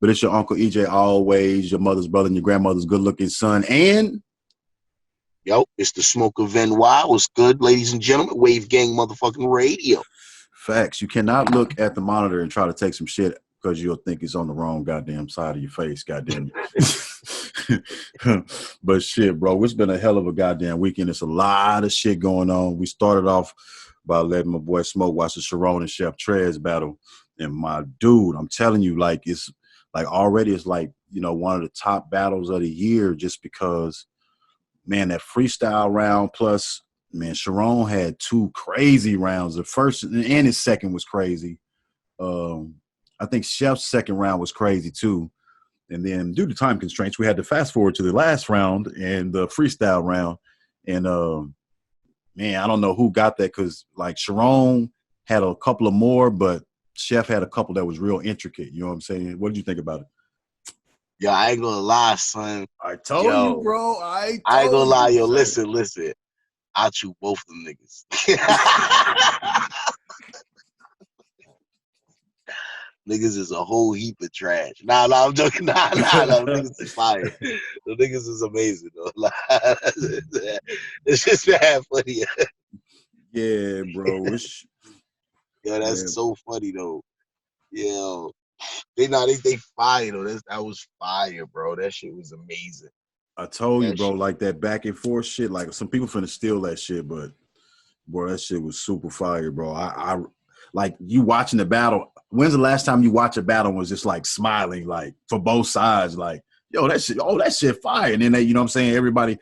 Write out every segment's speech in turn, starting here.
But it's your Uncle EJ Always, your mother's brother, and your grandmother's good-looking son. And yo, it's the Smoke of NY. What's good, ladies and gentlemen? Wave Gang motherfucking radio. facts. You cannot look at the monitor and try to take some shit because you'll think it's on the wrong goddamn side of your face, goddamn. But shit, bro, it's been a hell of a goddamn weekend. It's a lot of shit going on. We started off by letting my boy Smoke watch the Charron and Chef Trez battle. And my dude, I'm telling you, like, it's like already it's like, you know, one of the top battles of the year just because, man, that freestyle round plus, man, Charron had two crazy rounds. The first and his second was crazy. I think Chef's second round was crazy too. And then due to time constraints, we had to fast forward to the last round and the freestyle round. And man, I don't know who got that because like Charron had a couple of more, but Chef had a couple that was real intricate. You know what I'm saying? What did you think about it? Yo, I ain't gonna lie, son. I told you, bro. I ain't gonna lie, yo. Son. Listen. I'll chew both them niggas. Niggas is a whole heap of trash. Nah, I'm joking. Nah. Niggas is fire. The niggas is amazing, though. It's just that funny. Yeah, bro. Yo, that's so funny, though. Yo, they fire, though. That was fire, bro. That shit was amazing. I told you, bro, like that back and forth shit, like some people finna steal that shit, but bro, that shit was super fire, bro. I like you watching the battle. When's the last time you watched a battle and was just like smiling, like for both sides, like, yo, that shit fire. And then they, you know what I'm saying? Everybody,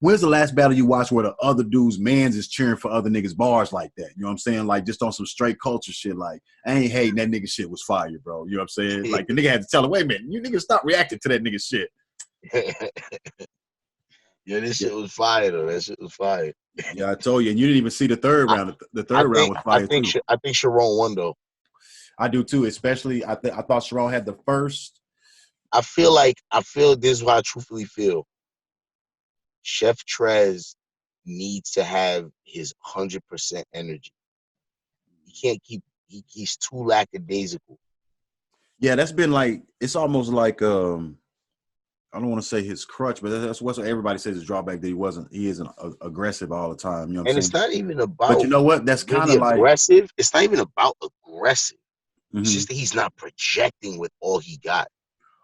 when's the last battle you watched where the other dude's mans is cheering for other niggas' bars like that? You know what I'm saying? Like just on some straight culture shit, like I ain't hating that nigga shit was fire, bro. You know what I'm saying? Like the nigga had to tell him, wait a minute, you niggas stop reacting to that nigga shit. Yeah, this shit was fire though. That shit was fire. Yeah, I told you, and you didn't even see the third round. The third round was fire too. I think Charron won though. I do too, especially I thought Charron had the first. I feel this is what I truthfully feel. Chef Trez needs to have his 100% energy. He can't keep. He's too lackadaisical. Yeah, that's been like it's almost like I don't want to say his crutch, but that's what everybody says his drawback that he isn't aggressive all the time. You know what I'm saying? It's not even about. But you know what? That's kind of like aggressive. It's not even about aggressive. Mm-hmm. It's just that he's not projecting with all he got.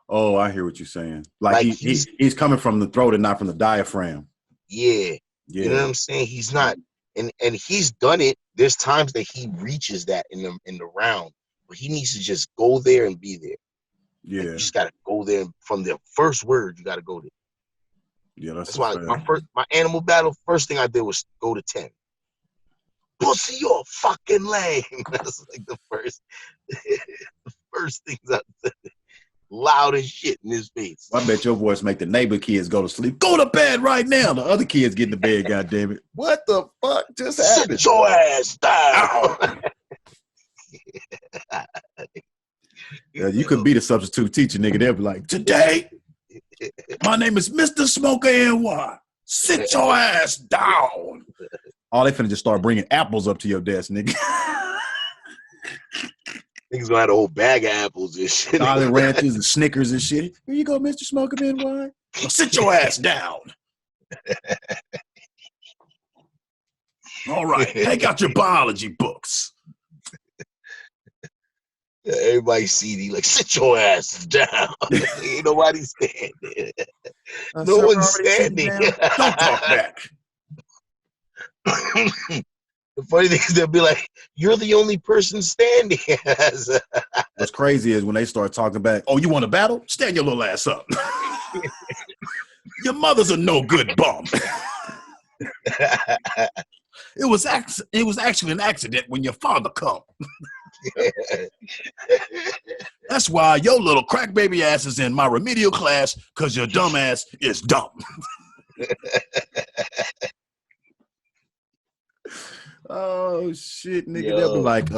Oh, I hear what you're saying. Like he's coming from the throat and not from the diaphragm. Yeah. You know what I'm saying? He's not, and he's done it. There's times that he reaches that in the round, but he needs to just go there and be there. Yeah, like you just gotta go there from the first word. You gotta go there. Yeah, that's why my animal battle. First thing I did was go to 10. Pussy, you're fucking lame. That's like the first things I said. Loud as shit in his face. I bet your voice make the neighbor kids go to sleep. Go to bed right now. The other kids get in the bed, goddamn it. What the fuck just happened? Sit your ass down. Yeah, you could be the substitute teacher, nigga. They'll be like, today, my name is Mr. Smoker NY. Sit your ass down. Oh, they finna just start bringing apples up to your desk, nigga. Niggas gonna have a whole bag of apples and shit. Jolly Ranchers and Snickers and shit. Here you go, Mr. Smoker NY. Well, sit your ass down. All right, take out your biology books. Yeah, everybody see like, sit your ass down. Ain't nobody standing. No one's standing. Don't talk back. The funny thing is they'll be like, you're the only person standing. What's crazy is when they start talking back, oh, you want to battle? Stand your little ass up. Your mother's a no good bum. It was actually an accident when your father come. That's why your little crack baby ass is in my remedial class, because your dumb ass is dumb. Oh shit, nigga. They'll be like,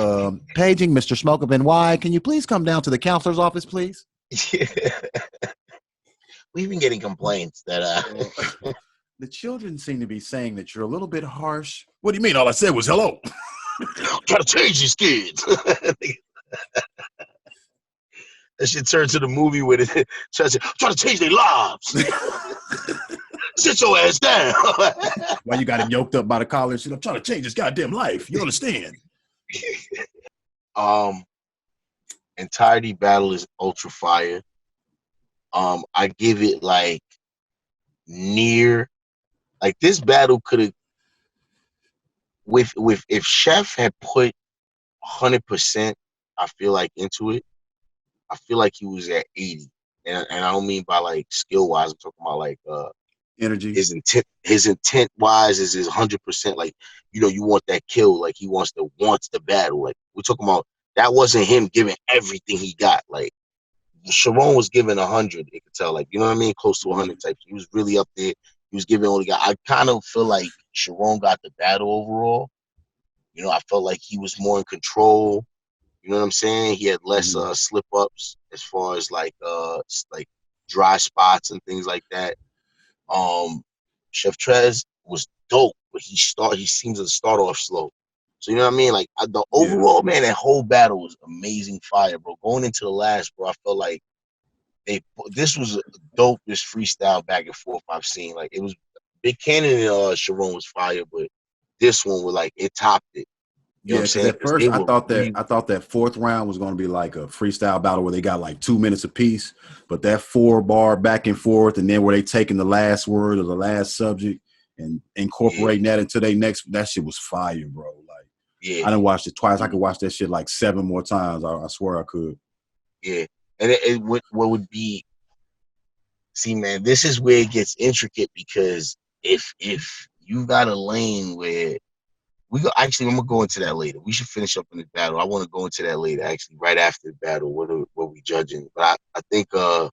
paging Mr. Smoke of NY. Can you please come down to the counselor's office, please? We've been getting complaints that the children seem to be saying that you're a little bit harsh. What do you mean? All I said was hello. Try to change these kids. That shit turned to the movie with it. Trying to change their lives. Sit your ass down. Why you got him yoked up by the collar? I'm trying to change his goddamn life. You understand? Entirety battle is ultra fire. I give it like near, like this battle could have, with if Chef had put 100%, I feel like into it, I feel like he was at 80, and I don't mean by like skill wise. I'm talking about like Energy. his intent wise is 100%. Like, you know, you want that kill, like he wants the battle. Like we're talking about, that wasn't him giving everything he got. Like Charron was giving 100. You could tell, like, you know what I mean, close to 100 type. He was really up there. He was giving all he got. I kind of feel like Charron got the battle overall. You know, I felt like he was more in control. You know what I'm saying? He had less slip ups as far as like dry spots and things like that. Chef Trez was dope, but he seems to start off slow. So you know what I mean? Like the overall, man, that whole battle was amazing fire, bro. Going into the last, bro, I felt like this was a dopest freestyle back and forth I've seen. Like it was Big Cannon and Charron was fire, but this one was like, it topped it. You know what I'm Because saying? at 'Cause first they I were thought really, that fourth round was going to be like a freestyle battle where they got like 2 minutes apiece, but that 4-bar back and forth, and then where they taking the last word or the last subject and incorporating that into their next, that shit was fire, bro. Like I didn't watch it twice. I could watch that shit like 7 more times. I swear I could. Yeah, and what would be, see, man, this is where it gets intricate, because if you got a lane where actually, I'm gonna go into that later. We should finish up in the battle. I want to go into that later, actually, right after the battle. What we judging? But I think but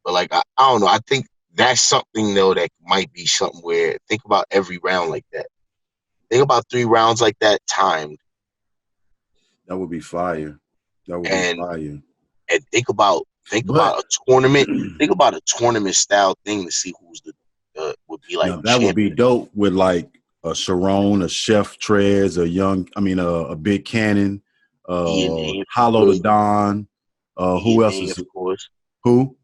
like I don't know. I think that's something though that might be something where, think about every round like that. Think about 3 rounds like that timed, That would be fire. That would be and fire. think about But a tournament. Think about a tournament style thing to see who's the would be like now that would be champion. dope with like a Charron, a Chef Trez, a Big Cannon, DNA, if you Hollow the could. Don. Who else DNA, is of course. who?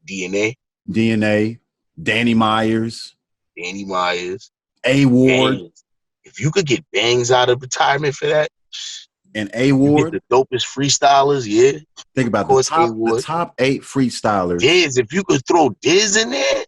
DNA, DNA, Danny Myers, Danny Myers, A Ward, Bangs. If you could get Bangs out of retirement for that, and A you get Ward. the dopest freestylers. Yeah, Think of about course, A the Ward. top 8 freestylers. Diz, if you could throw Diz in there.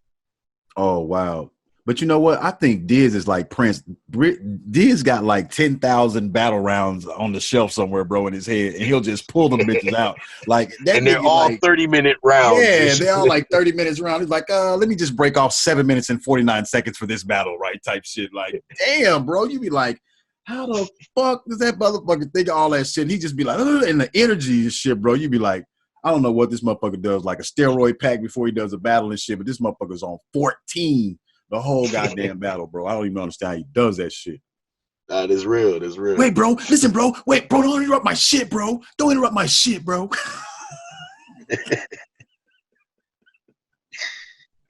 Oh wow. But you know what? I think Diz is like Prince. Diz got like 10,000 battle rounds on the shelf somewhere, bro, in his head, and he'll just pull them bitches out. Like that And they're nigga, all like 30-minute rounds. yeah, they're all like 30 minutes round. He's like, let me just break off 7 minutes and 49 seconds for this battle, right? Type shit. Like, damn, bro. You be like, how the fuck does that motherfucker think of all that shit? And he just be like, and the energy and shit, bro. You be like, I don't know what this motherfucker does, like a steroid pack before he does a battle and shit, but this motherfucker's on 14 the whole goddamn battle, bro. I don't even understand how he does that shit. That is real. That's real. Wait, bro. Listen, bro. Wait, bro. Don't interrupt my shit, bro. Don't interrupt my shit, bro.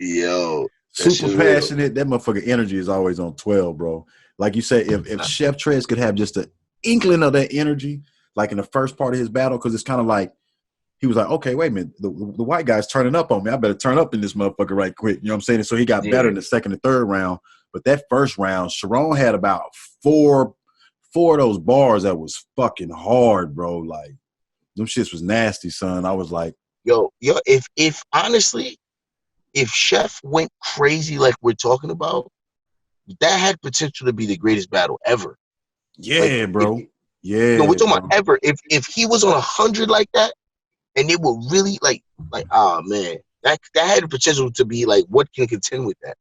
Yo, that's Super just real. passionate. That motherfucker energy is always on 12, bro. Like you said, if Chef Trez could have just an inkling of that energy, like in the first part of his battle, because it's kind of like he was like, okay, wait a minute, the white guy's turning up on me. I better turn up in this motherfucker right quick. You know what I'm saying? And so he got better in the second and third round. But that first round, Charron had about four of those bars that was fucking hard, bro. Like them shits was nasty, son. I was like, Yo, if honestly, if Chef went crazy like we're talking about, that had potential to be the greatest battle ever. Like, yeah, if, bro. no, we're Yeah, talking about bro. ever. If he was on 100 like that, and it would really oh man, that had the potential to be like, what can contend with that?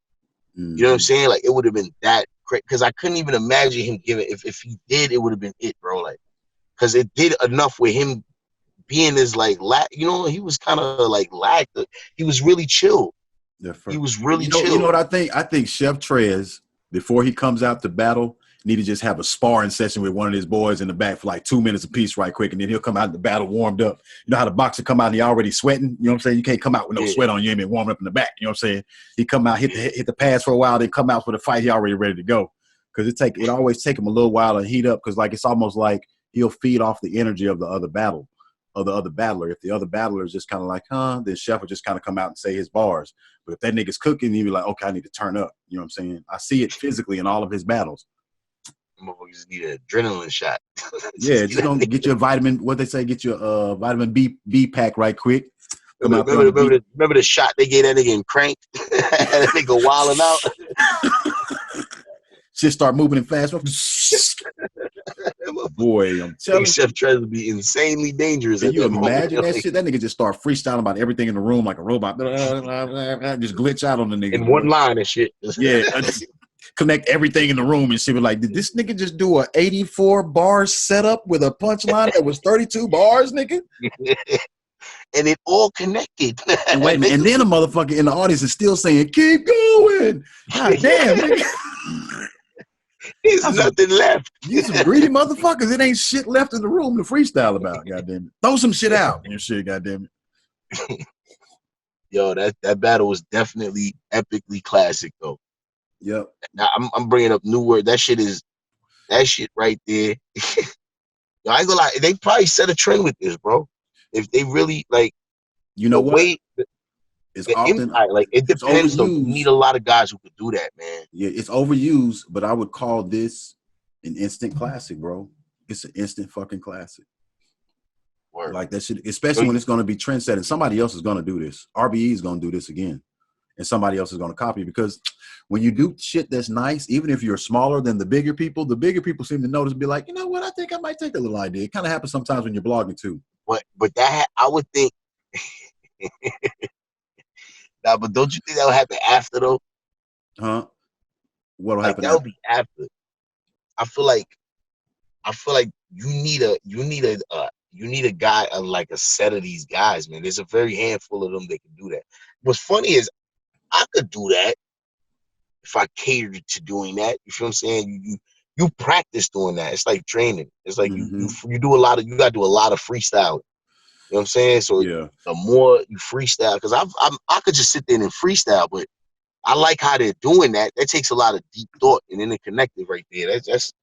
Mm-hmm. You know what I'm saying? Like, it would have been that great, because I couldn't even imagine him giving. If he did, it would have been it, bro. Like, because it did enough with him being as like you know, he was kind of like he was really chill. He was really You know chill. what I think? I think Chef Trez, before he comes out to battle, need to just have a sparring session with one of his boys in the back for like 2 minutes apiece right quick, and then he'll come out in the battle warmed up. You know how the boxer come out and he already sweating? You know what I'm saying? You can't come out with no sweat on you and be warming up in the back. You know what I'm saying? He come out, hit the pads for a while, then come out for the fight, he already ready to go. Because it always take him a little while to heat up, because like it's almost like he'll feed off the energy of the other battle. of the other battler. If the other battler is just kind of like, huh, then Chef will just kind of come out and say his bars. But if that nigga's cooking, he'll be like, okay, I need to turn up. You know what I'm saying? I see it physically in all of his battles. Motherfuckers just need an adrenaline shot. Yeah, just gonna get your vitamin. What they say, get your vitamin B pack right quick. Remember the shot they gave that nigga in Crank? That nigga wilding out. Shit start moving in fast. Boy, I'm telling you, Chef Trez would be insanely dangerous. Can at you that imagine moment. that shit? That nigga just start freestyling about everything in the room like a robot. Just glitch out on the nigga. In one line and shit. Yeah. Connect everything in the room and shit. Like, did this nigga just do a 84 bar setup with a punchline that was 32 bars, nigga? And it all connected. And wait a minute. And then a motherfucker in the audience is still saying, keep going. God damn, nigga. There's nothing left. You some greedy motherfuckers. It ain't shit left in the room to freestyle about, goddamn it. Throw some shit out and shit, goddamn it. Yo, that battle was definitely epically classic though. Yep. Now I'm bringing up new word. That shit right there. Yo, I ain't gonna lie. They probably set a trend with this, bro. If they really like, you know what? It's often impact, like it depends. Though, you need a lot of guys who could do that, man. Yeah, it's overused, but I would call this an instant classic, bro. It's an instant fucking classic. Word. Like that shit, especially when it's going to be trend setting. Somebody else is going to do this. RBE is going to do this again, and somebody else is going to copy. Because when you do shit that's nice, even if you're smaller than the bigger people seem to notice and be like, you know what? I think I might take a little idea. It kind of happens sometimes when you're blogging too. But that I would think. Nah, but don't you think that would happen after though? Huh? What'll happen? That would be after. I feel like you need a guy of like a set of these guys, man. There's a very handful of them that can do that. What's funny is I could do that if I catered to doing that. You feel what I'm saying? You practice doing that. It's like training. It's like you do you gotta do a lot of freestyling. You know what I'm saying? So yeah. The more you freestyle, because I could just sit there and freestyle, but I like how they're doing that. That takes a lot of deep thought and interconnected right there. That's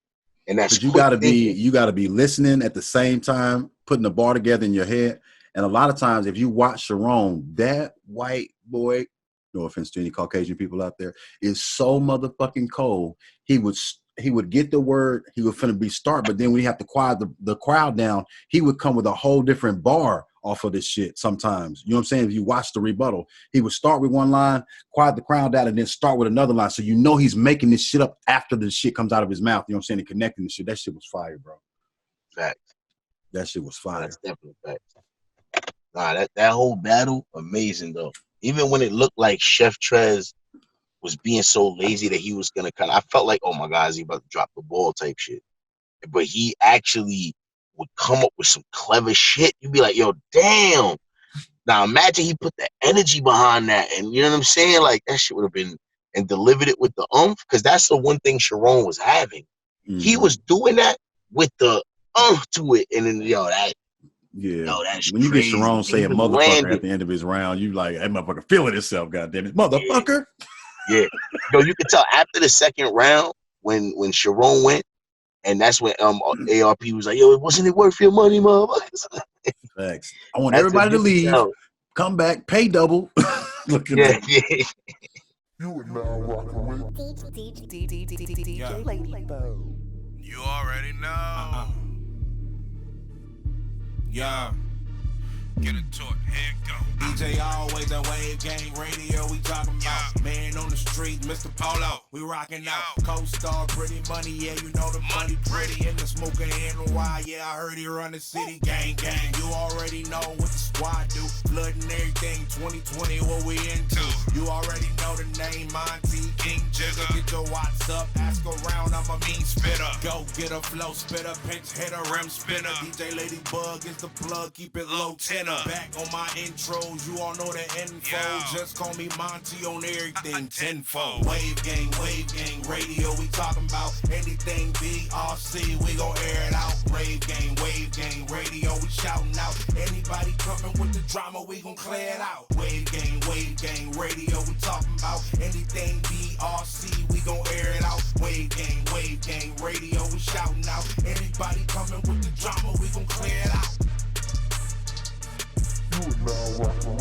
you gotta be listening at the same time, putting the bar together in your head. And a lot of times, if you watch Charron, that white boy, no offense to any Caucasian people out there, is so motherfucking cold. He would get the word, he would finna be start, but then when you have to quiet the crowd down, he would come with a whole different bar off of this shit sometimes. You know what I'm saying? If you watch the rebuttal, he would start with one line, quiet the crowd down, and then start with another line. So you know he's making this shit up after the shit comes out of his mouth. You know what I'm saying? And connecting the shit. That shit was fire, bro. Fact. That shit was fire. That's definitely fact. Nah, that whole battle, amazing though. Even when it looked like Chef Trez was being so lazy that he was gonna I felt like, oh my God, is he about to drop the ball type shit? But he actually would come up with some clever shit. You'd be like, yo, damn. Now imagine he put the energy behind that, and you know what I'm saying? Like that shit would have been, and delivered it with the because that's the one thing Charron was having. He was doing that with the to it, and then that's when you crazy. Get Charron saying motherfucker at the end of his round, you like, that motherfucker feeling himself, goddamn it, motherfucker. Yeah. Yo, you could tell after the second round when Charron went, and that's when ARP was like, yo, wasn't it worth your money, motherfuckers? Facts. I want everybody to leave, come back, pay double. Look at that. Yeah. You are now rocking with DJ. You already know. Yeah. Get into it, here it go. EJALWAYZ, the WAVEGANG radio, we talking about. Man on the street, Mr. Polo, we rocking out. Co-star, pretty money, yeah, you know the money pretty. In the smoker NY, yeah, I heard he run the city. Gang, gang, you already know what the squad do. Blood and everything, 2020, what we into. You already know the name, Monty, King Jigger. Get your watts up, ask around, I'm a mean spitter. Go get a flow spitter, pinch hitter, rim spinner. DJ Ladybug is the plug, keep it low tenor. Back on my intros, you all know the info. Just call me Monty on everything tenfold. WAVEGANG radio, we talking about anything BRC, we gon' air it out. WAVEGANG radio, we shouting out. Anybody coming with the drama, we gon' clear it out. WAVEGANG radio, we talking about anything BRC, we gon' air it out. WAVEGANG radio, we shouting out. Anybody coming with the drama, we gon' clear it out. now rocking